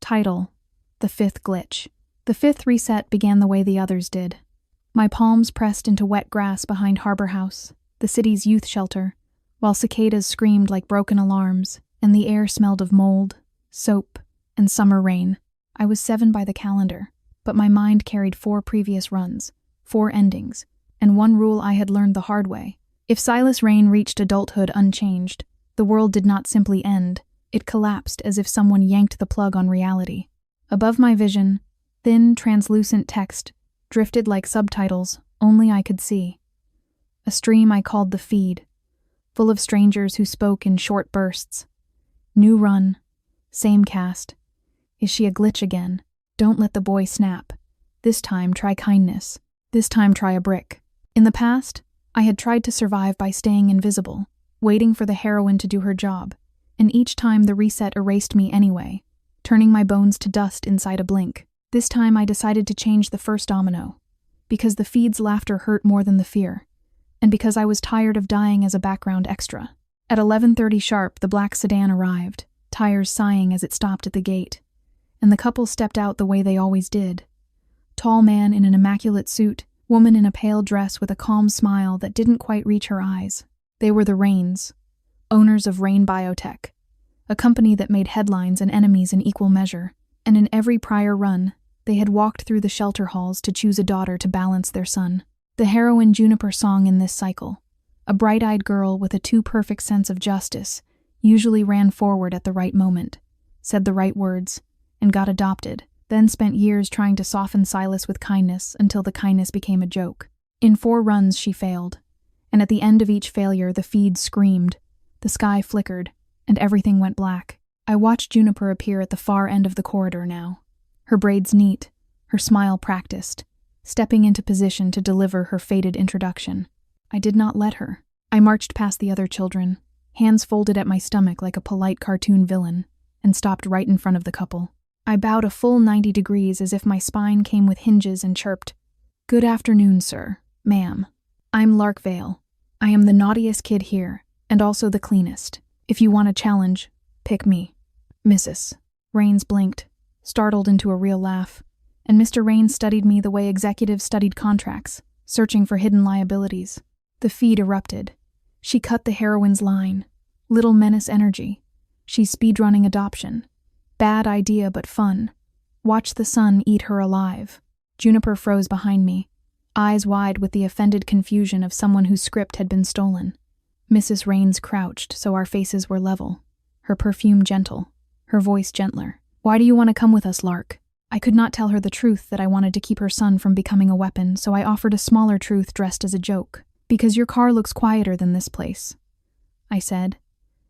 Title: The Fifth Glitch. The fifth reset began the way the others did. My palms pressed into wet grass behind Harbor House, the city's youth shelter, while cicadas screamed like broken alarms, and the air smelled of mold, soap, and summer rain. I was 7 by the calendar, but my mind carried 4 previous runs, 4 endings, and one rule I had learned the hard way. If Silas Rain reached adulthood unchanged, the world did not simply end, it collapsed as if someone yanked the plug on reality. Above my vision, thin, translucent text drifted like subtitles only I could see. A stream I called the feed, full of strangers who spoke in short bursts. New run, same cast. Is she a glitch again? Don't let the boy snap. This time try kindness. This time try a brick. In the past, I had tried to survive by staying invisible, waiting for the heroine to do her job, and each time the reset erased me anyway, turning my bones to dust inside a blink. This time I decided to change the first domino, because the feed's laughter hurt more than the fear, and because I was tired of dying as a background extra. At 11:30 sharp, the black sedan arrived, tires sighing as it stopped at the gate, and the couple stepped out the way they always did. Tall man in an immaculate suit, woman in a pale dress with a calm smile that didn't quite reach her eyes. They were the Rains, owners of Rain Biotech, a company that made headlines and enemies in equal measure, and in every prior run, they had walked through the shelter halls to choose a daughter to balance their son. The heroine Juniper song in this cycle, a bright-eyed girl with a too-perfect sense of justice, usually ran forward at the right moment, said the right words, and got adopted, then spent years trying to soften Silas with kindness until the kindness became a joke. In 4 runs she failed, and at the end of each failure the feed screamed, the sky flickered, and everything went black. I watched Juniper appear at the far end of the corridor now, her braids neat, her smile practiced, stepping into position to deliver her fated introduction. I did not let her. I marched past the other children, hands folded at my stomach like a polite cartoon villain, and stopped right in front of the couple. I bowed a full 90 degrees as if my spine came with hinges and chirped, "Good afternoon, sir, ma'am. I'm Larkvale. I am the naughtiest kid here, and also the cleanest. If you want a challenge, pick me." "Mrs." Rains blinked, startled into a real laugh, and Mr. Rains studied me the way executives studied contracts, searching for hidden liabilities. The feed erupted. She cut the heroine's line. Little menace energy. She's speedrunning adoption. Bad idea but fun. Watch the sun eat her alive. Juniper froze behind me, eyes wide with the offended confusion of someone whose script had been stolen. Mrs. Rains crouched so our faces were level, her perfume gentle, her voice gentler. "Why do you want to come with us, Lark?" I could not tell her the truth that I wanted to keep her son from becoming a weapon, so I offered a smaller truth dressed as a joke. "Because your car looks quieter than this place," I said,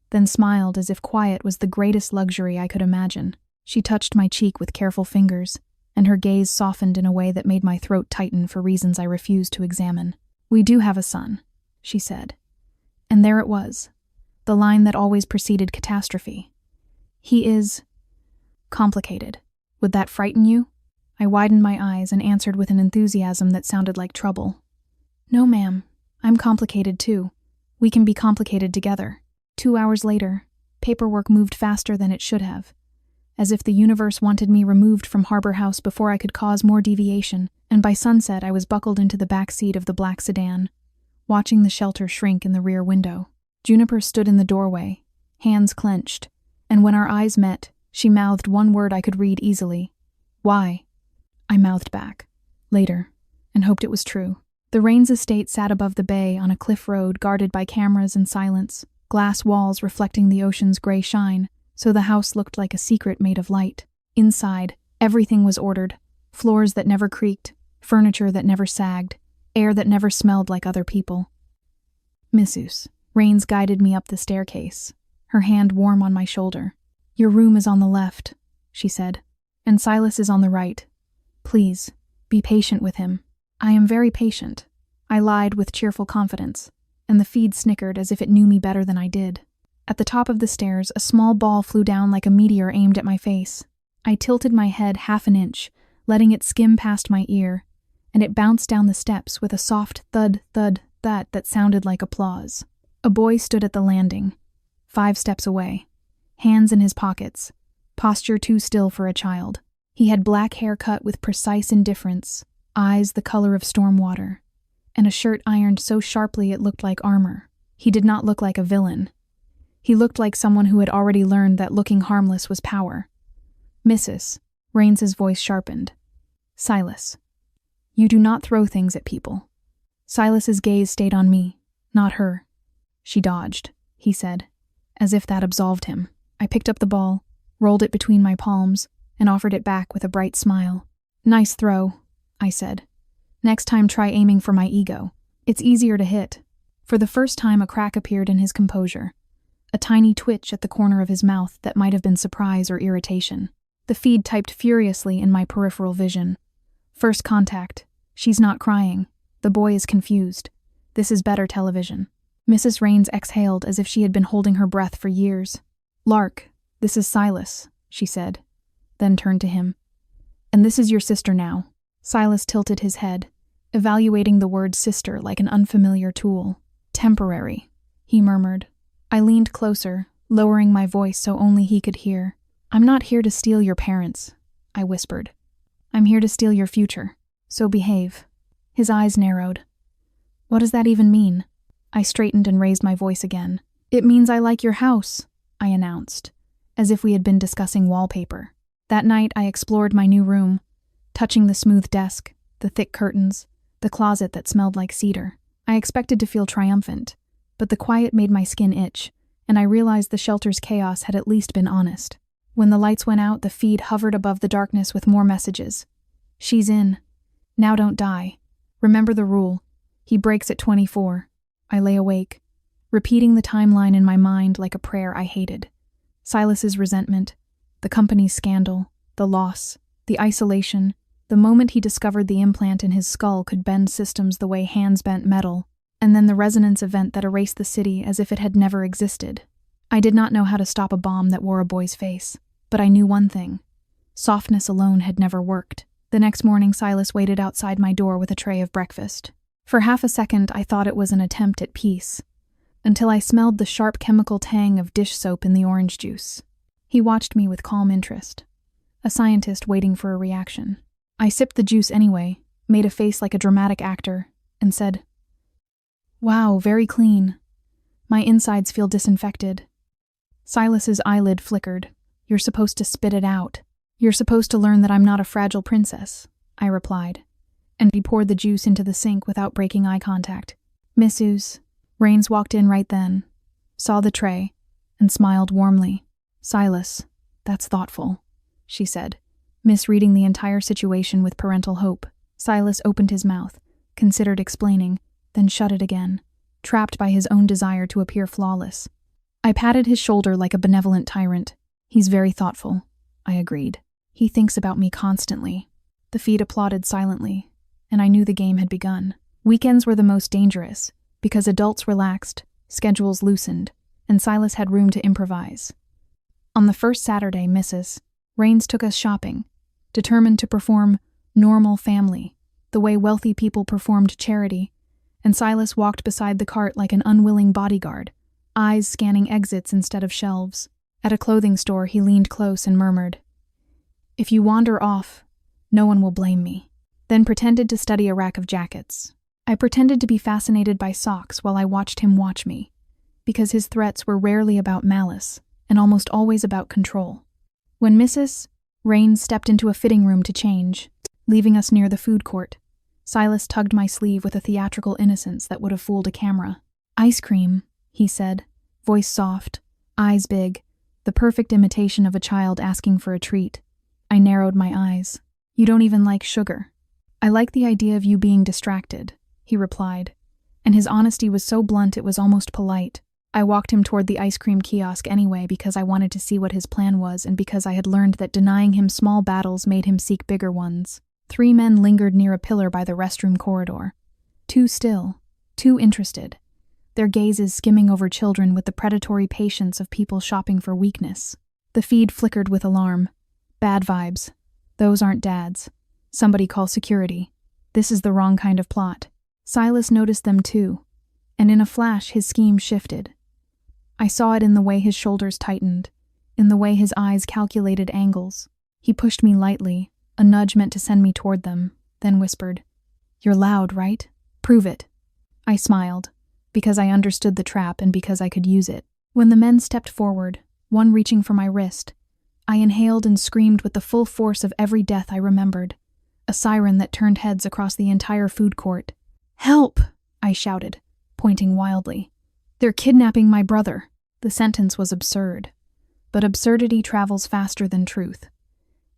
then smiled as if quiet was the greatest luxury I could imagine. She touched my cheek with careful fingers, and her gaze softened in a way that made my throat tighten for reasons I refused to examine. "We do have a son," she said. And there it was, the line that always preceded catastrophe. "He is complicated. Would that frighten you?" I widened my eyes and answered with an enthusiasm that sounded like trouble. "No, ma'am. I'm complicated too. We can be complicated together." 2 hours later, paperwork moved faster than it should have, as if the universe wanted me removed from Harbor House before I could cause more deviation, and by sunset I was buckled into the back seat of the black sedan, watching the shelter shrink in the rear window. Juniper stood in the doorway, hands clenched, and when our eyes met, she mouthed one word I could read easily. "Why?" I mouthed back, "Later," and hoped it was true. The Rains estate sat above the bay on a cliff road guarded by cameras and silence, glass walls reflecting the ocean's gray shine, so the house looked like a secret made of light. Inside, everything was ordered, floors that never creaked, furniture that never sagged, air that never smelled like other people. "Missus." Rains guided me up the staircase, her hand warm on my shoulder. "Your room is on the left," she said, "and Silas is on the right. Please, be patient with him." "I am very patient," I lied with cheerful confidence, and the feed snickered as if it knew me better than I did. At the top of the stairs, a small ball flew down like a meteor aimed at my face. I tilted my head half an inch, letting it skim past my ear, and it bounced down the steps with a soft thud, thud, thud that sounded like applause. A boy stood at the landing, 5 steps away, hands in his pockets, posture too still for a child. He had black hair cut with precise indifference, eyes the color of storm water, and a shirt ironed so sharply it looked like armor. He did not look like a villain. He looked like someone who had already learned that looking harmless was power. Mrs. Raines's voice sharpened. Silas. You do not throw things at people. Silas's gaze stayed on me, not her. She dodged, he said, as if that absolved him. I picked up the ball, rolled it between my palms, and offered it back with a bright smile. Nice throw, I said. Next time try aiming for my ego. It's easier to hit. For the first time a crack appeared in his composure, a tiny twitch at the corner of his mouth that might have been surprise or irritation. The feed typed furiously in my peripheral vision. First contact. She's not crying. The boy is confused. This is better television. Mrs. Raines exhaled as if she had been holding her breath for years. Lark, this is Silas, she said, then turned to him. And this is your sister now. Silas tilted his head, evaluating the word sister like an unfamiliar tool. Temporary, he murmured. I leaned closer, lowering my voice so only he could hear. I'm not here to steal your parents, I whispered. I'm here to steal your future, so behave. His eyes narrowed. What does that even mean? I straightened and raised my voice again. It means I like your house, I announced, as if we had been discussing wallpaper. That night I explored my new room, touching the smooth desk, the thick curtains, the closet that smelled like cedar. I expected to feel triumphant, but the quiet made my skin itch, and I realized the shelter's chaos had at least been honest. When the lights went out, the feed hovered above the darkness with more messages. She's in. Now don't die. Remember the rule. He breaks at 24. I lay awake, repeating the timeline in my mind like a prayer I hated. Silas's resentment, the company's scandal, the loss, the isolation, the moment he discovered the implant in his skull could bend systems the way hands bent metal, and then the resonance event that erased the city as if it had never existed. I did not know how to stop a bomb that wore a boy's face, but I knew one thing. Softness alone had never worked. The next morning, Silas waited outside my door with a tray of breakfast. For half a second, I thought it was an attempt at peace, until I smelled the sharp chemical tang of dish soap in the orange juice. He watched me with calm interest, a scientist waiting for a reaction. I sipped the juice anyway, made a face like a dramatic actor, and said, Wow, very clean. My insides feel disinfected. Silas's eyelid flickered. You're supposed to spit it out. You're supposed to learn that I'm not a fragile princess, I replied, and he poured the juice into the sink without breaking eye contact. Mrs. Raines walked in right then, saw the tray, and smiled warmly. Silas, that's thoughtful, she said, misreading the entire situation with parental hope. Silas opened his mouth, considered explaining, then shut it again, trapped by his own desire to appear flawless. I patted his shoulder like a benevolent tyrant. He's very thoughtful, I agreed. He thinks about me constantly. The feed applauded silently, and I knew the game had begun. Weekends were the most dangerous, because adults relaxed, schedules loosened, and Silas had room to improvise. On the first Saturday, Mrs. Raines took us shopping, determined to perform normal family, the way wealthy people performed charity, and Silas walked beside the cart like an unwilling bodyguard, eyes scanning exits instead of shelves. At a clothing store, he leaned close and murmured, If you wander off, no one will blame me. Then pretended to study a rack of jackets. I pretended to be fascinated by socks while I watched him watch me, because his threats were rarely about malice and almost always about control. When Mrs. Raines stepped into a fitting room to change, leaving us near the food court, Silas tugged my sleeve with a theatrical innocence that would have fooled a camera. Ice cream, he said, voice soft, eyes big, the perfect imitation of a child asking for a treat. I narrowed my eyes. You don't even like sugar. I like the idea of you being distracted, he replied, and his honesty was so blunt it was almost polite. I walked him toward the ice cream kiosk anyway because I wanted to see what his plan was and because I had learned that denying him small battles made him seek bigger ones. 3 men lingered near a pillar by the restroom corridor. Too still, too interested, their gazes skimming over children with the predatory patience of people shopping for weakness. The feed flickered with alarm. Bad vibes. Those aren't dads. Somebody call security. This is the wrong kind of plot. Silas noticed them too, and in a flash his scheme shifted. I saw it in the way his shoulders tightened, in the way his eyes calculated angles. He pushed me lightly, a nudge meant to send me toward them, then whispered, "You're loud, right? Prove it." I smiled, because I understood the trap and because I could use it. When the men stepped forward, one reaching for my wrist, I inhaled and screamed with the full force of every death I remembered, a siren that turned heads across the entire food court. "Help!" I shouted, pointing wildly. "They're kidnapping my brother." The sentence was absurd, but absurdity travels faster than truth.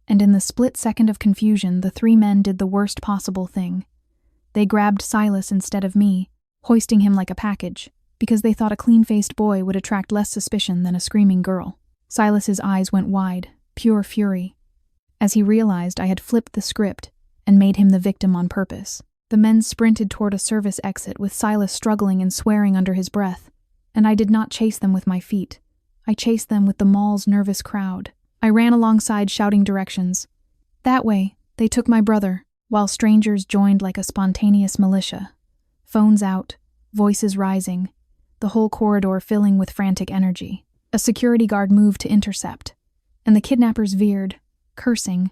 And in the split second of confusion, the three men did the worst possible thing. They grabbed Silas instead of me, hoisting him like a package, because they thought a clean-faced boy would attract less suspicion than a screaming girl. Silas's eyes went wide, pure fury, as he realized I had flipped the script and made him the victim on purpose. The men sprinted toward a service exit with Silas struggling and swearing under his breath, and I did not chase them with my feet. I chased them with the mall's nervous crowd. I ran alongside shouting directions. That way, they took my brother, while strangers joined like a spontaneous militia. Phones out, voices rising, the whole corridor filling with frantic energy. A security guard moved to intercept, and the kidnappers veered, cursing,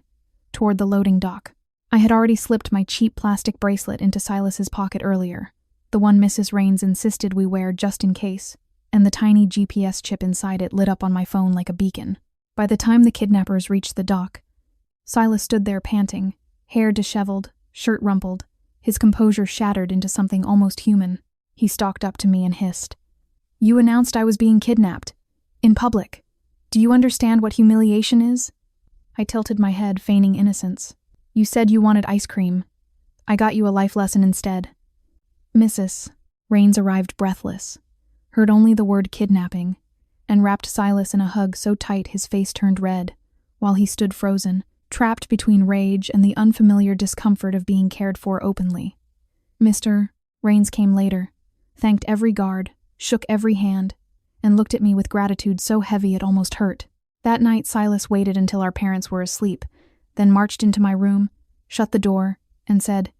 toward the loading dock. I had already slipped my cheap plastic bracelet into Silas's pocket earlier, the one Mrs. Raines insisted we wear just in case, and the tiny GPS chip inside it lit up on my phone like a beacon. By the time the kidnappers reached the dock, Silas stood there panting, hair disheveled, shirt rumpled, his composure shattered into something almost human. He stalked up to me and hissed, "You announced I was being kidnapped. In public. Do you understand what humiliation is?" I tilted my head, feigning innocence. "You said you wanted ice cream. I got you a life lesson instead." Mrs. Raines arrived breathless, heard only the word kidnapping, and wrapped Silas in a hug so tight his face turned red, while he stood frozen, trapped between rage and the unfamiliar discomfort of being cared for openly. Mr. Raines came later, thanked every guard, shook every hand, and looked at me with gratitude so heavy it almost hurt. That night Silas waited until our parents were asleep, then marched into my room, shut the door, and said,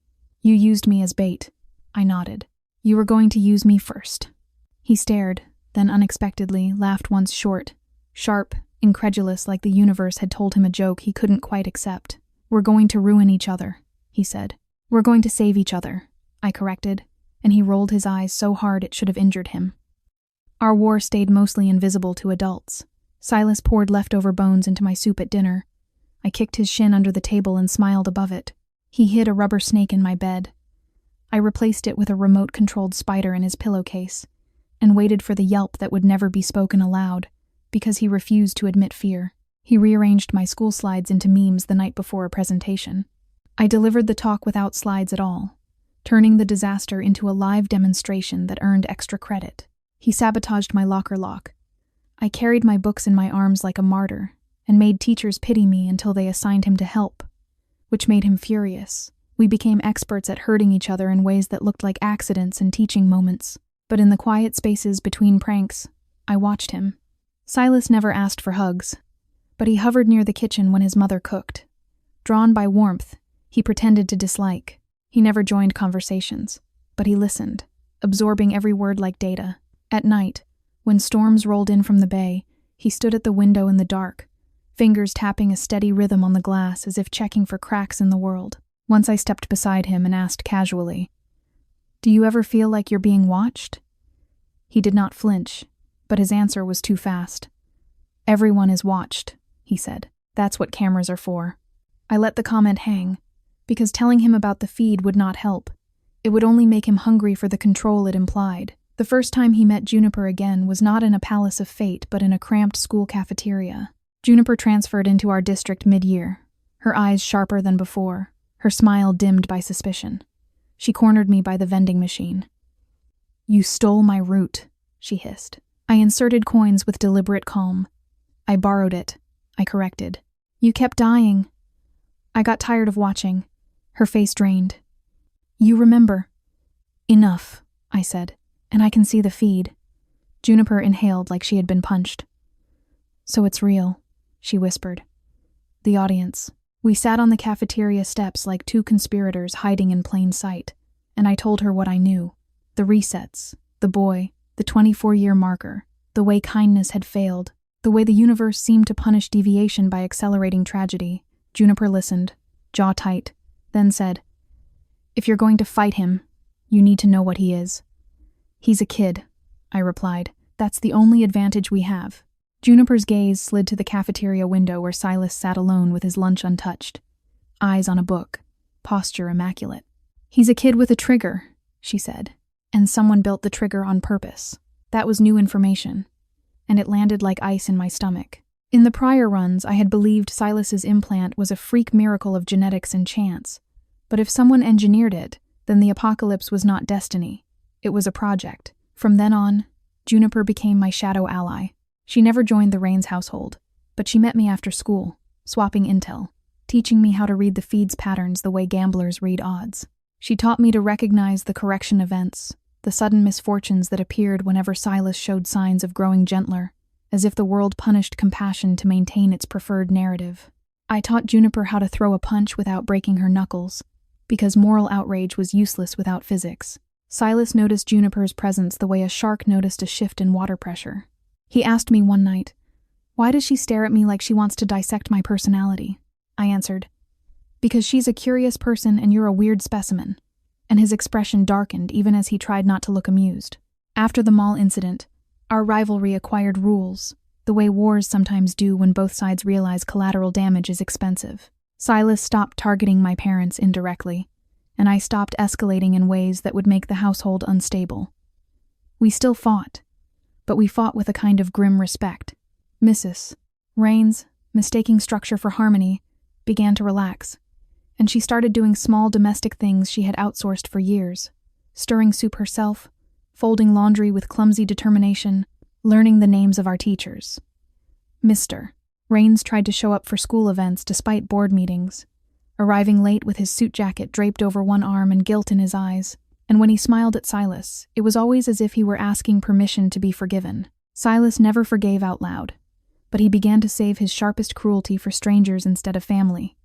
"You used me as bait." I nodded. "You were going to use me first." He stared, then unexpectedly laughed once short, sharp, incredulous, like the universe had told him a joke he couldn't quite accept. "We're going to ruin each other," he said. "We're going to save each other," I corrected, and he rolled his eyes so hard it should have injured him. Our war stayed mostly invisible to adults. Silas poured leftover bones into my soup at dinner. I kicked his shin under the table and smiled above it. He hid a rubber snake in my bed. I replaced it with a remote-controlled spider in his pillowcase, and waited for the yelp that would never be spoken aloud, because he refused to admit fear. He rearranged my school slides into memes the night before a presentation. I delivered the talk without slides at all, turning the disaster into a live demonstration that earned extra credit. He sabotaged my locker lock. I carried my books in my arms like a martyr, and made teachers pity me until they assigned him to help, which made him furious. We became experts at hurting each other in ways that looked like accidents and teaching moments. But in the quiet spaces between pranks, I watched him. Silas never asked for hugs, but he hovered near the kitchen when his mother cooked. Drawn by warmth, he pretended to dislike. He never joined conversations, but he listened, absorbing every word like data. At night, when storms rolled in from the bay, he stood at the window in the dark, fingers tapping a steady rhythm on the glass as if checking for cracks in the world. Once I stepped beside him and asked casually, "Do you ever feel like you're being watched?" He did not flinch, but his answer was too fast. "Everyone is watched," he said. "That's what cameras are for." I let the comment hang, because telling him about the feed would not help. It would only make him hungry for the control it implied. The first time he met Juniper again was not in a palace of fate, but in a cramped school cafeteria. Juniper transferred into our district mid-year, her eyes sharper than before, her smile dimmed by suspicion. She cornered me by the vending machine. "You stole my root," she hissed. I inserted coins with deliberate calm. "I borrowed it," I corrected. "You kept dying." I got tired of watching. Her face drained. "You remember." "Enough," I said, "and I can see the feed." Juniper inhaled like she had been punched. "So it's real," she whispered. The audience. We sat on the cafeteria steps like two conspirators hiding in plain sight, and I told her what I knew. The resets, the boy, the 24-year marker, the way kindness had failed, The way the universe seemed to punish deviation by accelerating tragedy. Juniper listened, jaw tight, then said, "If you're going to fight him, you need to know what he is." "He's a kid," I replied. "That's the only advantage we have." Juniper's gaze slid to the cafeteria window where Silas sat alone with his lunch untouched. Eyes on a book, posture immaculate. "He's a kid with a trigger," she said, "and someone built the trigger on purpose." That was new information, and it landed like ice in my stomach. In the prior runs, I had believed Silas's implant was a freak miracle of genetics and chance. But if someone engineered it, then the apocalypse was not destiny. It was a project. From then on, Juniper became my shadow ally. She never joined the Rains household, but she met me after school, swapping intel, teaching me how to read the feed's patterns the way gamblers read odds. She taught me to recognize the correction events, the sudden misfortunes that appeared whenever Silas showed signs of growing gentler, as if the world punished compassion to maintain its preferred narrative. I taught Juniper how to throw a punch without breaking her knuckles, because moral outrage was useless without physics. Silas noticed Juniper's presence the way a shark noticed a shift in water pressure. He asked me one night, "Why does she stare at me like she wants to dissect my personality?" I answered, "Because she's a curious person and you're a weird specimen." And his expression darkened even as he tried not to look amused. After the mall incident, our rivalry acquired rules, the way wars sometimes do when both sides realize collateral damage is expensive. Silas stopped targeting my parents indirectly, and I stopped escalating in ways that would make the household unstable. We still fought, but we fought with a kind of grim respect. Mrs. Rains, mistaking structure for harmony, began to relax, and she started doing small domestic things she had outsourced for years, stirring soup herself, folding laundry with clumsy determination, learning the names of our teachers. Mr. Rains tried to show up for school events despite board meetings, arriving late with his suit jacket draped over one arm and guilt in his eyes, and when he smiled at Silas, it was always as if he were asking permission to be forgiven. Silas never forgave out loud, but he began to save his sharpest cruelty for strangers instead of family,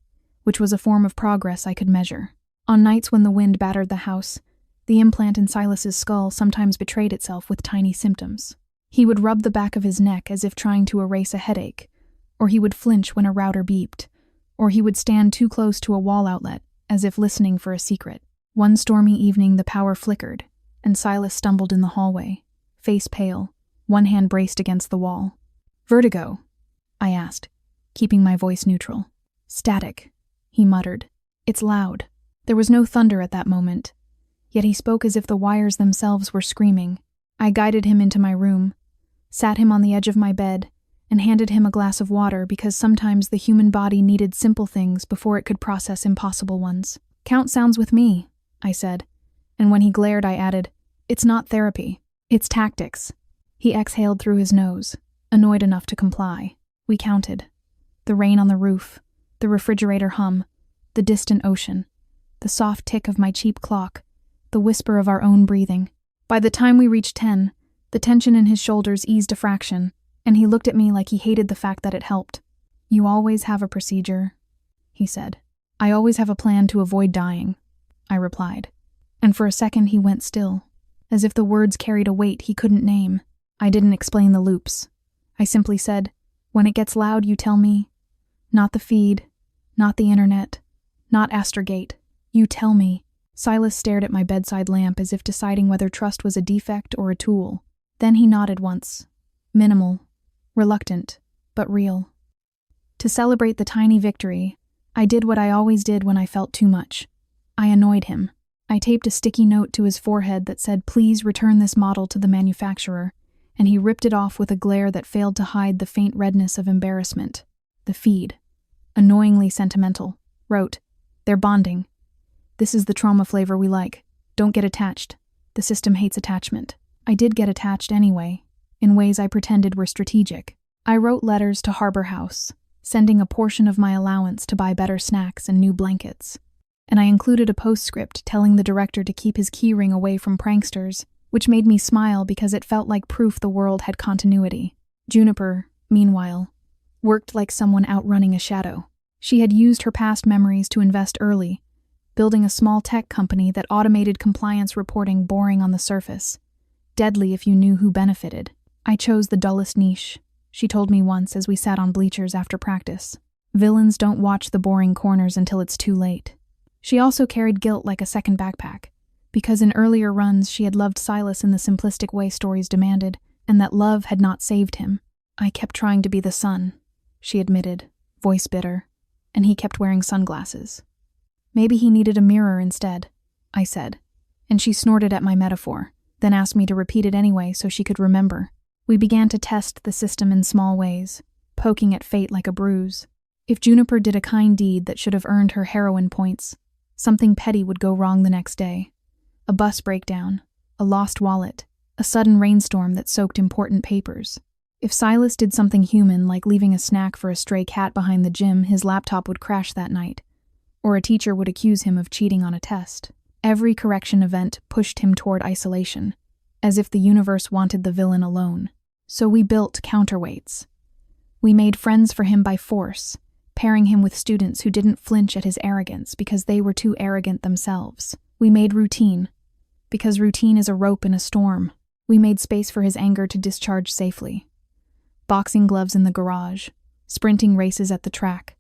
which was a form of progress I could measure. On nights when the wind battered the house, the implant in Silas's skull sometimes betrayed itself with tiny symptoms. He would rub the back of his neck as if trying to erase a headache, or he would flinch when a router beeped, or he would stand too close to a wall outlet as if listening for a secret. One stormy evening the power flickered, and Silas stumbled in the hallway, face pale, one hand braced against the wall. "Vertigo?" I asked, keeping my voice neutral. "Static," he muttered. "It's loud." There was no thunder at that moment, yet he spoke as if the wires themselves were screaming. I guided him into my room, sat him on the edge of my bed, and handed him a glass of water because sometimes the human body needed simple things before it could process impossible ones. "Count sounds with me," I said, and when he glared I added, "It's not therapy, it's tactics." He exhaled through his nose, annoyed enough to comply. We counted. The rain on the roof, the refrigerator hum, the distant ocean, the soft tick of my cheap clock, the whisper of our own breathing. By the time we reached 10, the tension in his shoulders eased a fraction, and he looked at me like he hated the fact that it helped. "You always have a procedure," he said. "I always have a plan to avoid dying," I replied. And for a second he went still, as if the words carried a weight he couldn't name. I didn't explain the loops. I simply said, "When it gets loud, you tell me. Not the feed, not the internet, not Astrogate. You tell me." Silas stared at my bedside lamp as if deciding whether trust was a defect or a tool. Then he nodded once. Minimal, reluctant, but real. To celebrate the tiny victory, I did what I always did when I felt too much. I annoyed him. I taped a sticky note to his forehead that said, "Please return this model to the manufacturer," and he ripped it off with a glare that failed to hide the faint redness of embarrassment. The feed, annoyingly sentimental, wrote, "They're bonding. This is the trauma flavor we like. Don't get attached. The system hates attachment." I did get attached anyway, in ways I pretended were strategic. I wrote letters to Harbor House, sending a portion of my allowance to buy better snacks and new blankets. And I included a postscript telling the director to keep his keyring away from pranksters, which made me smile because it felt like proof the world had continuity. Juniper, meanwhile, worked like someone outrunning a shadow. She had used her past memories to invest early, building a small tech company that automated compliance reporting boring on the surface, deadly if you knew who benefited. I chose the dullest niche, she told me once as we sat on bleachers after practice. Villains don't watch the boring corners until it's too late. She also carried guilt like a second backpack, because in earlier runs she had loved Silas in the simplistic way stories demanded, and that love had not saved him. I kept trying to be the sun, she admitted, voice bitter, and he kept wearing sunglasses. Maybe he needed a mirror instead, I said, and she snorted at my metaphor, then asked me to repeat it anyway so she could remember. We began to test the system in small ways, poking at fate like a bruise. If Juniper did a kind deed that should have earned her heroine points, something petty would go wrong the next day. A bus breakdown, a lost wallet, a sudden rainstorm that soaked important papers. If Silas did something human like leaving a snack for a stray cat behind the gym, his laptop would crash that night, or a teacher would accuse him of cheating on a test. Every correction event pushed him toward isolation, as if the universe wanted the villain alone. So we built counterweights. We made friends for him by force, pairing him with students who didn't flinch at his arrogance because they were too arrogant themselves. We made routine, because routine is a rope in a storm. We made space for his anger to discharge safely. Boxing gloves in the garage, sprinting races at the track,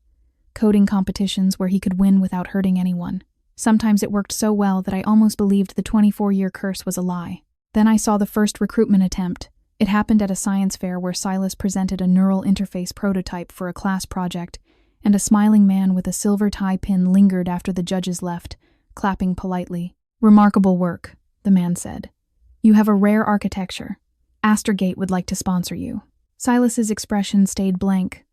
coding competitions where he could win without hurting anyone. Sometimes it worked so well that I almost believed the 24-year curse was a lie. Then I saw the first recruitment attempt. It happened at a science fair where Silas presented a neural interface prototype for a class project, and a smiling man with a silver tie pin lingered after the judges left, clapping politely. "Remarkable work," the man said. "You have a rare architecture. Astergate would like to sponsor you." Silas's expression stayed blank,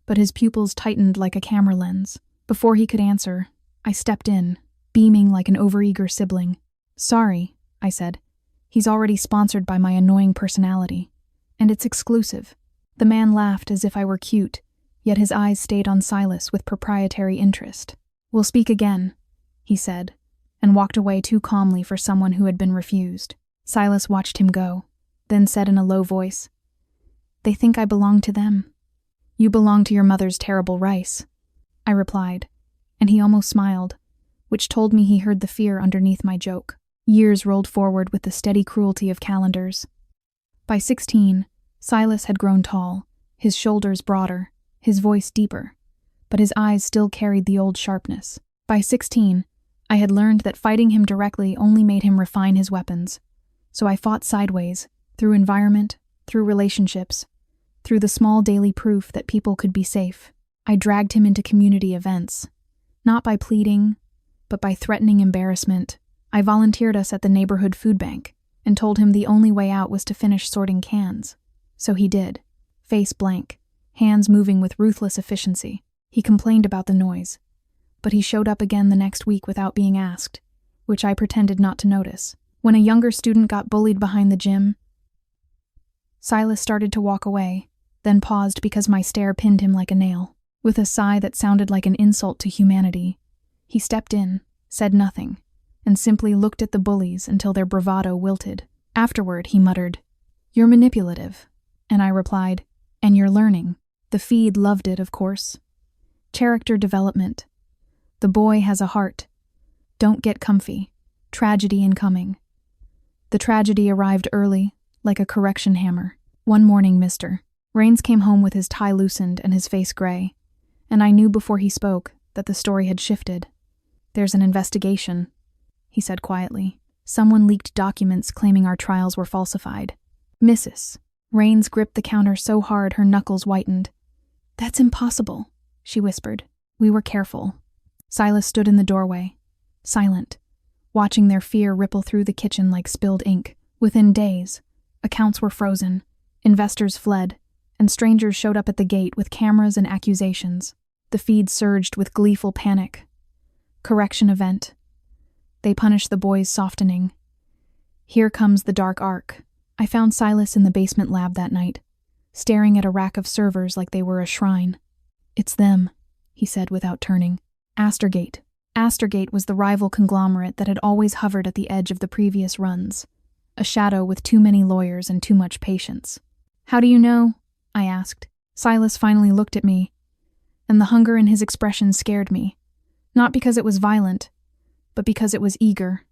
but his pupils tightened like a camera lens. Before he could answer, I stepped in, beaming like an overeager sibling. "Sorry," I said. "He's already sponsored by my annoying personality, and it's exclusive." The man laughed as if I were cute, yet his eyes stayed on Silas with proprietary interest. "We'll speak again," he said, and walked away too calmly for someone who had been refused. Silas watched him go, then said in a low voice, "They think I belong to them." "You belong to your mother's terrible rice," I replied, and he almost smiled, which told me he heard the fear underneath my joke. Years rolled forward with the steady cruelty of calendars. By 16, Silas had grown tall, his shoulders broader, his voice deeper, but his eyes still carried the old sharpness. By 16, I had learned that fighting him directly only made him refine his weapons, so I fought sideways, through environment, through relationships, through the small daily proof that people could be safe. I dragged him into community events, not by pleading, but by threatening embarrassment. I volunteered us at the neighborhood food bank and told him the only way out was to finish sorting cans. So he did, face blank, hands moving with ruthless efficiency. He complained about the noise, but he showed up again the next week without being asked, which I pretended not to notice. When a younger student got bullied behind the gym, Silas started to walk away, then paused because my stare pinned him like a nail. With a sigh that sounded like an insult to humanity, he stepped in, said nothing, and simply looked at the bullies until their bravado wilted. Afterward, he muttered, "You're manipulative," and I replied, "And you're learning." The feed loved it, of course. Character development. The boy has a heart. Don't get comfy. Tragedy incoming. The tragedy arrived early, like a correction hammer. One morning, Mr. Rains came home with his tie loosened and his face gray, and I knew before he spoke that the story had shifted. "There's an investigation," he said quietly. "Someone leaked documents claiming our trials were falsified." "Mrs." Rains gripped the counter so hard her knuckles whitened. "That's impossible," she whispered. We were careful. Silas stood in the doorway, silent, watching their fear ripple through the kitchen like spilled ink. Within days, accounts were frozen, investors fled, and strangers showed up at the gate with cameras and accusations. The feed surged with gleeful panic. Correction event. They punished the boys, softening. Here comes the dark arc. I found Silas in the basement lab that night, staring at a rack of servers like they were a shrine. "It's them," he said without turning. Astergate. Astergate was the rival conglomerate that had always hovered at the edge of the previous runs, a shadow with too many lawyers and too much patience. "How do you know?" I asked. Silas finally looked at me, and the hunger in his expression scared me, not because it was violent, but because it was eager.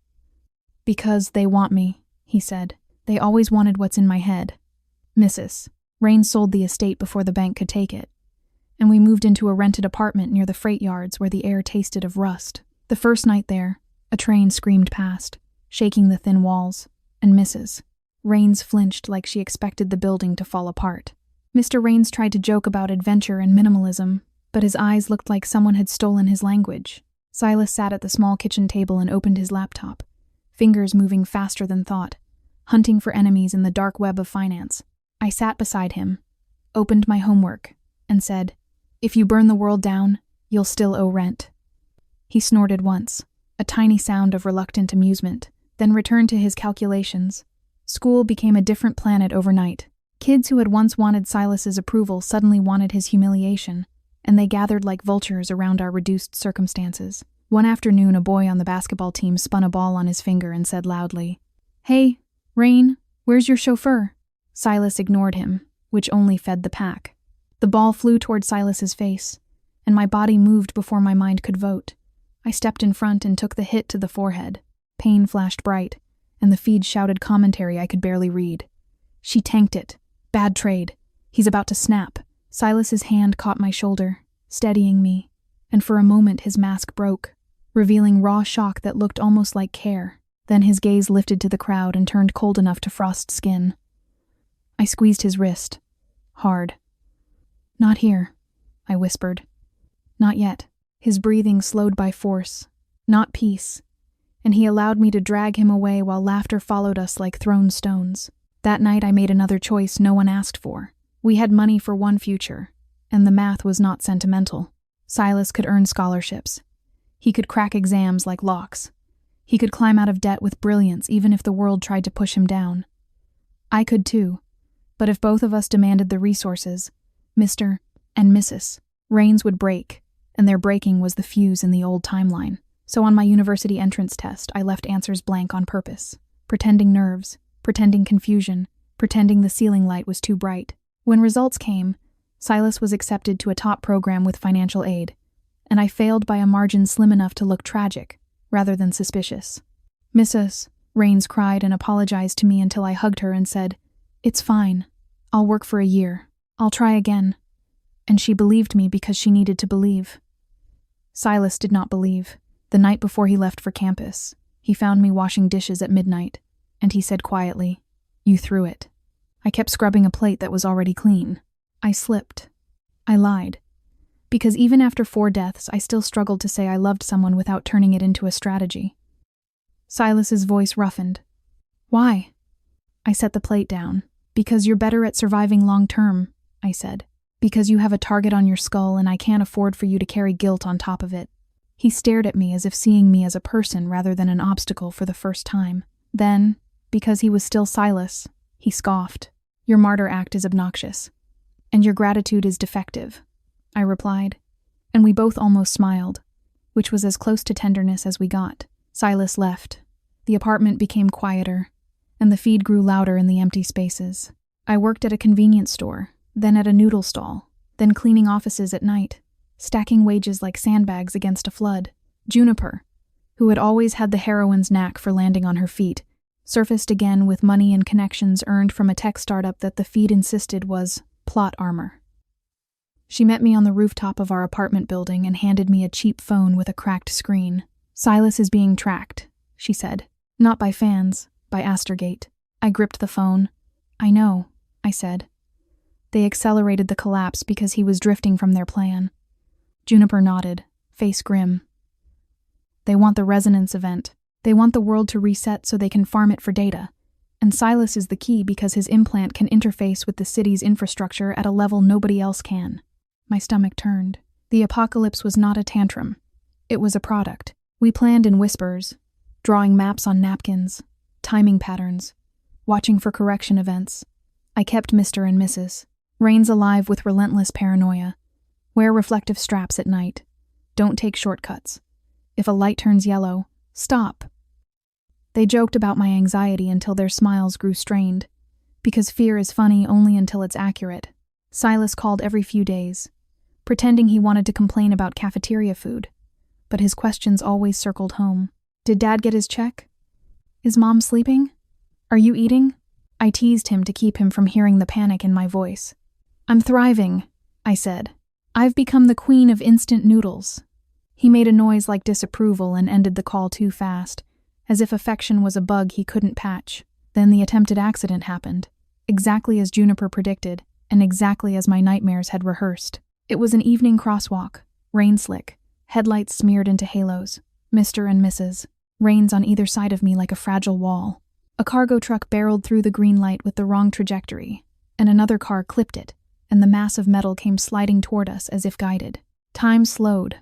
"Because they want me," he said. "They always wanted what's in my head. Mrs." Rain sold the estate before the bank could take it, and we moved into a rented apartment near the freight yards where the air tasted of rust. The first night there, a train screamed past, shaking the thin walls, and Mrs. Rains flinched like she expected the building to fall apart. Mr. Rains tried to joke about adventure and minimalism, but his eyes looked like someone had stolen his language. Silas sat at the small kitchen table and opened his laptop, fingers moving faster than thought, hunting for enemies in the dark web of finance. I sat beside him, opened my homework, and said, "If you burn the world down, you'll still owe rent." He snorted once, a tiny sound of reluctant amusement, then returned to his calculations. School became a different planet overnight. Kids who had once wanted Silas's approval suddenly wanted his humiliation, and they gathered like vultures around our reduced circumstances. One afternoon, a boy on the basketball team spun a ball on his finger and said loudly, "Hey, Rain, where's your chauffeur?" Silas ignored him, which only fed the pack. The ball flew toward Silas's face, and my body moved before my mind could vote. I stepped in front and took the hit to the forehead. Pain flashed bright, and the feed shouted commentary I could barely read. "She tanked it. Bad trade. He's about to snap." Silas's hand caught my shoulder, steadying me, and for a moment his mask broke, revealing raw shock that looked almost like care. Then his gaze lifted to the crowd and turned cold enough to frost skin. I squeezed his wrist. Hard. "Not here," I whispered. "Not yet." His breathing slowed by force, not peace, and he allowed me to drag him away while laughter followed us like thrown stones. That night I made another choice no one asked for. We had money for one future, and the math was not sentimental. Silas could earn scholarships. He could crack exams like locks. He could climb out of debt with brilliance even if the world tried to push him down. I could too, but if both of us demanded the resources, Mr. and Mrs. Rains would break, and their breaking was the fuse in the old timeline. So on my university entrance test, I left answers blank on purpose, pretending nerves, pretending confusion, pretending the ceiling light was too bright. When results came, Silas was accepted to a top program with financial aid, and I failed by a margin slim enough to look tragic, rather than suspicious. Mrs. Rains cried and apologized to me until I hugged her and said, "It's fine. I'll work for a year. I'll try again." And she believed me because she needed to believe. Silas did not believe. The night before he left for campus, he found me washing dishes at midnight, and he said quietly, "You threw it." I kept scrubbing a plate that was already clean. I slipped. I lied. Because even after 4 deaths, I still struggled to say I loved someone without turning it into a strategy. Silas's voice roughened. "Why?" I set the plate down. "Because you're better at surviving long term," I said. "Because you have a target on your skull and I can't afford for you to carry guilt on top of it." He stared at me as if seeing me as a person rather than an obstacle for the first time. Then, because he was still Silas, he scoffed. "Your martyr act is obnoxious. And your gratitude is defective," I replied, and we both almost smiled, which was as close to tenderness as we got. Silas left. The apartment became quieter, and the feed grew louder in the empty spaces. I worked at a convenience store, then at a noodle stall, then cleaning offices at night, stacking wages like sandbags against a flood. Juniper, who had always had the heroine's knack for landing on her feet, surfaced again with money and connections earned from a tech startup that the feed insisted was plot armor. She met me on the rooftop of our apartment building and handed me a cheap phone with a cracked screen. "Silas is being tracked," she said. "Not by fans, by Astergate." I gripped the phone. "I know," I said. "They accelerated the collapse because he was drifting from their plan." Juniper nodded, face grim. "They want the resonance event. They want the world to reset so they can farm it for data. And Silas is the key because his implant can interface with the city's infrastructure at a level nobody else can." My stomach turned. The apocalypse was not a tantrum. It was a product. We planned in whispers, drawing maps on napkins, timing patterns, watching for correction events. I kept Mr. and Mrs. Rains alive with relentless paranoia. Wear reflective straps at night. Don't take shortcuts. If a light turns yellow, stop. They joked about my anxiety until their smiles grew strained, because fear is funny only until it's accurate. Silas called every few days, pretending he wanted to complain about cafeteria food, but his questions always circled home. "Did Dad get his check? Is Mom sleeping? Are you eating?" I teased him to keep him from hearing the panic in my voice. "I'm thriving," I said. "I've become the queen of instant noodles." He made a noise like disapproval and ended the call too fast, as if affection was a bug he couldn't patch. Then the attempted accident happened, exactly as Juniper predicted, and exactly as my nightmares had rehearsed. It was an evening crosswalk, rain slick, headlights smeared into halos, Mr. and Mrs. Rains on either side of me like a fragile wall. A cargo truck barreled through the green light with the wrong trajectory, and another car clipped it, and the mass of metal came sliding toward us as if guided. Time slowed,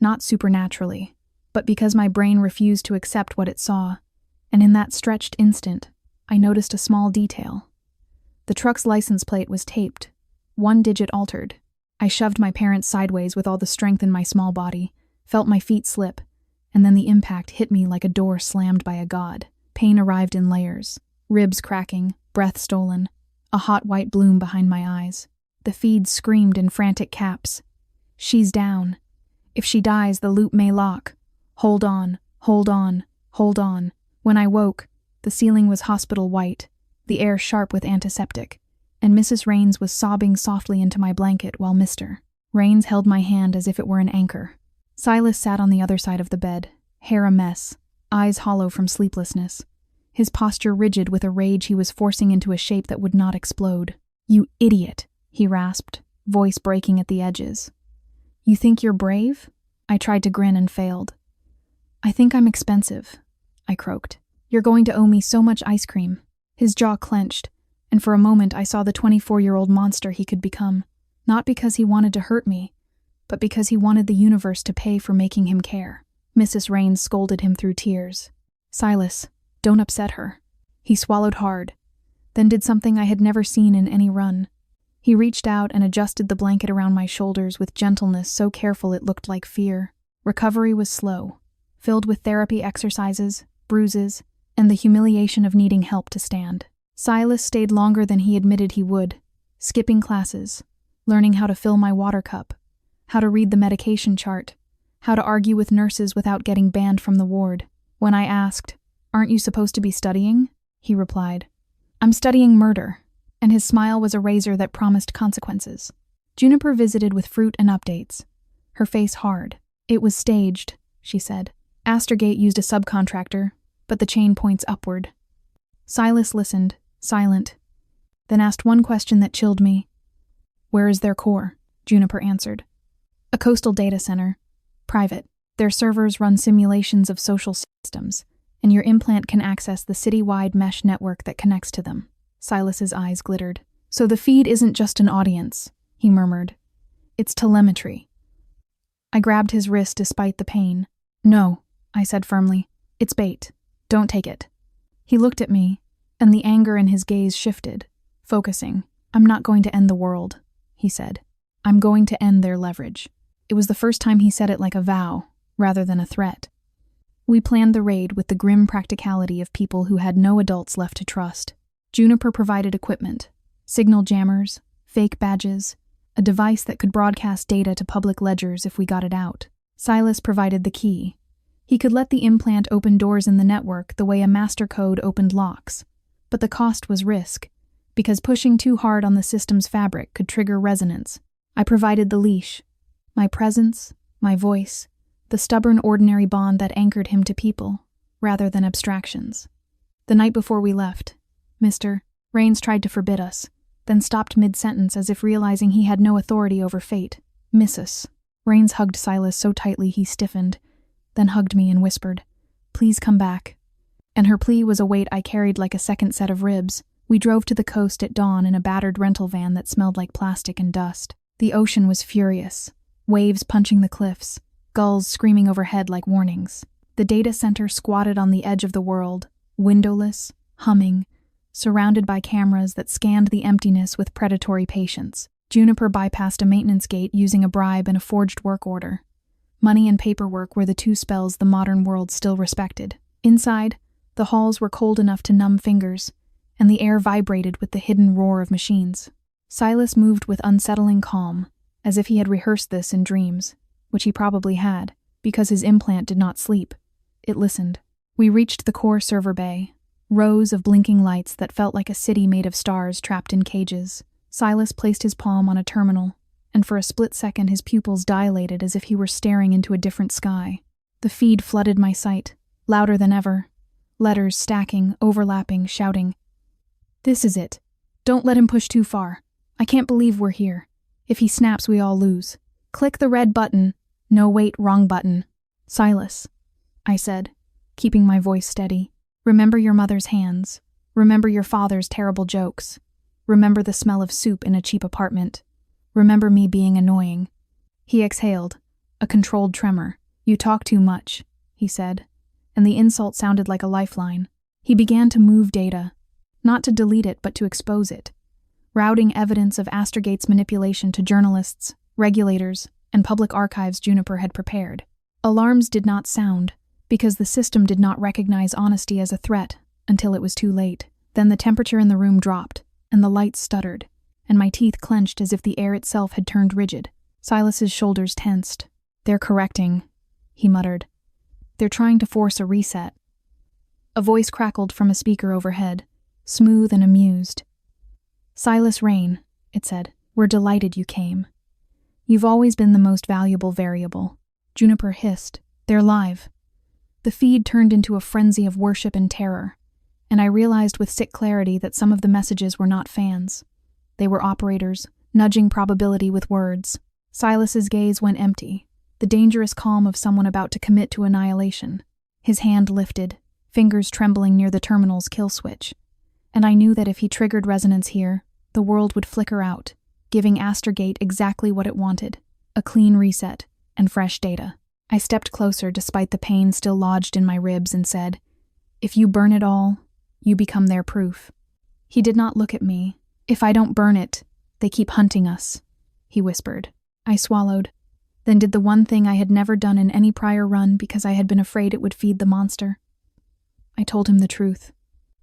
not supernaturally, but because my brain refused to accept what it saw, and in that stretched instant, I noticed a small detail. The truck's license plate was taped, one digit altered. I shoved my parents sideways with all the strength in my small body, felt my feet slip, and then the impact hit me like a door slammed by a god. Pain arrived in layers, ribs cracking, breath stolen, a hot white bloom behind my eyes. The feed screamed in frantic caps. "She's down. If she dies, the loop may lock. Hold on, hold on, hold on." When I woke, the ceiling was hospital white, the air sharp with antiseptic, and Mrs. Rains was sobbing softly into my blanket while Mr. Rains held my hand as if it were an anchor. Silas sat on the other side of the bed, hair a mess, eyes hollow from sleeplessness, his posture rigid with a rage he was forcing into a shape that would not explode. "You idiot," he rasped, voice breaking at the edges. "You think you're brave?" I tried to grin and failed. "I think I'm expensive," I croaked. "You're going to owe me so much ice cream." His jaw clenched, and for a moment I saw the 24-year-old monster he could become, not because he wanted to hurt me, but because he wanted the universe to pay for making him care. Mrs. Rains scolded him through tears. "Silas, don't upset her." He swallowed hard, then did something I had never seen in any run. He reached out and adjusted the blanket around my shoulders with gentleness so careful it looked like fear. Recovery was slow, filled with therapy exercises, bruises, and the humiliation of needing help to stand. Silas stayed longer than he admitted he would, skipping classes, learning how to fill my water cup, how to read the medication chart, how to argue with nurses without getting banned from the ward. When I asked, "Aren't you supposed to be studying?" he replied, "I'm studying murder," and his smile was a razor that promised consequences. Juniper visited with fruit and updates, her face hard. "It was staged," she said. "Astergate used a subcontractor, but the chain points upward." Silas listened, silent, then asked one question that chilled me. "Where is their core?" Juniper answered. "A coastal data center. Private. Their servers run simulations of social systems, and your implant can access the city-wide mesh network that connects to them." Silas's eyes glittered. "So the feed isn't just an audience," he murmured. "It's telemetry." I grabbed his wrist despite the pain. "No," I said firmly. "It's bait. Don't take it." He looked at me, and the anger in his gaze shifted, focusing. "I'm not going to end the world," he said. "I'm going to end their leverage." It was the first time he said it like a vow, rather than a threat. We planned the raid with the grim practicality of people who had no adults left to trust. Juniper provided equipment, signal jammers, fake badges, a device that could broadcast data to public ledgers if we got it out. Silas provided the key. He could let the implant open doors in the network the way a master code opened locks, but the cost was risk, because pushing too hard on the system's fabric could trigger resonance. I provided the leash, my presence, my voice, the stubborn ordinary bond that anchored him to people, rather than abstractions. The night before we left, Mr. Rains tried to forbid us, then stopped mid-sentence as if realizing he had no authority over fate. "Mrs." Rains hugged Silas so tightly he stiffened, then hugged me and whispered, "Please come back." And her plea was a weight I carried like a second set of ribs. We drove to the coast at dawn in a battered rental van that smelled like plastic and dust. The ocean was furious, waves punching the cliffs, gulls screaming overhead like warnings. The data center squatted on the edge of the world, windowless, humming, surrounded by cameras that scanned the emptiness with predatory patience. Juniper bypassed a maintenance gate using a bribe and a forged work order. Money and paperwork were the two spells the modern world still respected. Inside, the halls were cold enough to numb fingers, and the air vibrated with the hidden roar of machines. Silas moved with unsettling calm, as if he had rehearsed this in dreams, which he probably had, because his implant did not sleep. It listened. We reached the core server bay, Rows of blinking lights that felt like a city made of stars trapped in cages. Silas placed his palm on a terminal, and for a split second his pupils dilated as if he were staring into a different sky. The feed flooded my sight, louder than ever. Letters stacking, overlapping, shouting. "This is it. Don't let him push too far. I can't believe we're here. If he snaps, we all lose. Click the red button. No, wait, wrong button." "Silas," I said, keeping my voice steady. "Remember your mother's hands. Remember your father's terrible jokes. Remember the smell of soup in a cheap apartment. Remember me being annoying." He exhaled, a controlled tremor. "You talk too much," he said, and the insult sounded like a lifeline. He began to move data, not to delete it but to expose it, routing evidence of Astorgate's manipulation to journalists, regulators, and public archives Juniper had prepared. Alarms did not sound, because the system did not recognize honesty as a threat until it was too late. Then the temperature in the room dropped, and the lights stuttered, and my teeth clenched as if the air itself had turned rigid. Silas's shoulders tensed. "They're correcting," he muttered. "They're trying to force a reset." A voice crackled from a speaker overhead, smooth and amused. "Silas Rain," it said, "we're delighted you came. You've always been the most valuable variable." Juniper hissed. "They're live." The feed turned into a frenzy of worship and terror, and I realized with sick clarity that some of the messages were not fans. They were operators, nudging probability with words. Silas's gaze went empty, the dangerous calm of someone about to commit to annihilation. His hand lifted, fingers trembling near the terminal's kill switch, and I knew that if he triggered resonance here, the world would flicker out, giving Astorgate exactly what it wanted, a clean reset and fresh data. I stepped closer despite the pain still lodged in my ribs and said, "If you burn it all, you become their proof." He did not look at me. "If I don't burn it, they keep hunting us," he whispered. I swallowed, then did the one thing I had never done in any prior run because I had been afraid it would feed the monster. I told him the truth.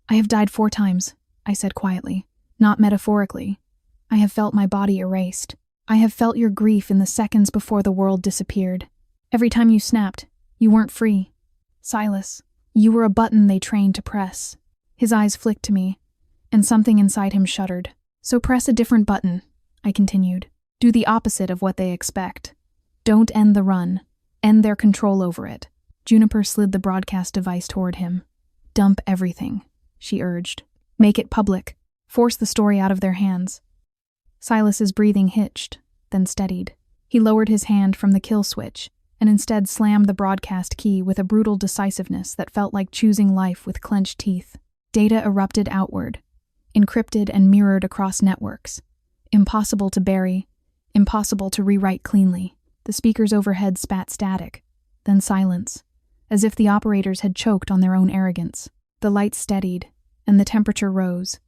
"I have died 4 times, I said quietly, not metaphorically. I have felt my body erased. I have felt your grief in the seconds before the world disappeared. Every time you snapped, you weren't free. Silas, you were a button they trained to press." His eyes flicked to me, and something inside him shuddered. "So press a different button," I continued. "Do the opposite of what they expect. Don't end the run. End their control over it." Juniper slid the broadcast device toward him. "Dump everything," she urged. "Make it public. Force the story out of their hands." Silas's breathing hitched, then steadied. He lowered his hand from the kill switch, and instead slammed the broadcast key with a brutal decisiveness that felt like choosing life with clenched teeth. Data erupted outward, encrypted and mirrored across networks. Impossible to bury, impossible to rewrite cleanly. The speakers overhead spat static, then silence, as if the operators had choked on their own arrogance. The lights steadied, and the temperature rose,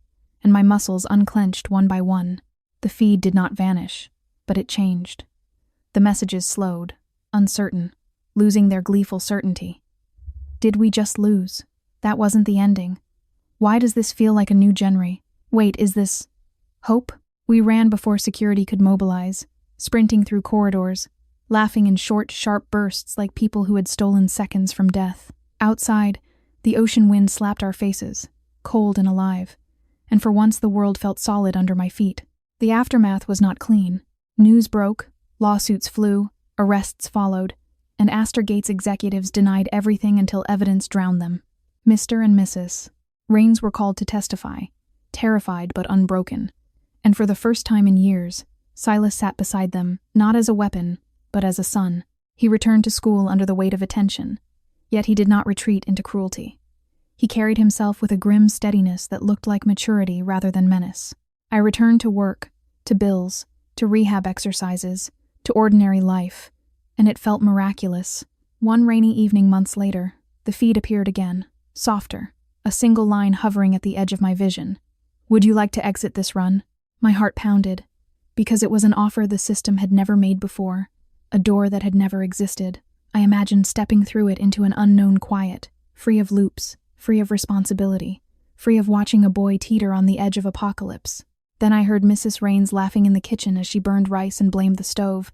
and my muscles unclenched one by one. The feed did not vanish, but it changed. The messages slowed, uncertain, losing their gleeful certainty. Did we just lose? That wasn't the ending. Why does this feel like a new genre? Wait, is this hope? We ran before security could mobilize, sprinting through corridors, laughing in short, sharp bursts like people who had stolen seconds from death. Outside, the ocean wind slapped our faces, cold and alive, and for once the world felt solid under my feet. The aftermath was not clean. News broke, lawsuits flew, arrests followed, and Astorgate's executives denied everything until evidence drowned them. Mr. and Mrs. Rains were called to testify, terrified but unbroken, and for the first time in years, Silas sat beside them, not as a weapon, but as a son. He returned to school under the weight of attention, yet he did not retreat into cruelty. He carried himself with a grim steadiness that looked like maturity rather than menace. I returned to work, to bills, to rehab exercises, to ordinary life, and it felt miraculous. One rainy evening months later, the feed appeared again, softer, a single line hovering at the edge of my vision. "Would you like to exit this run?" My heart pounded, because it was an offer the system had never made before, a door that had never existed. I imagined stepping through it into an unknown quiet, free of loops, free of responsibility, free of watching a boy teeter on the edge of apocalypse. Then I heard Mrs. Rains laughing in the kitchen as she burned rice and blamed the stove,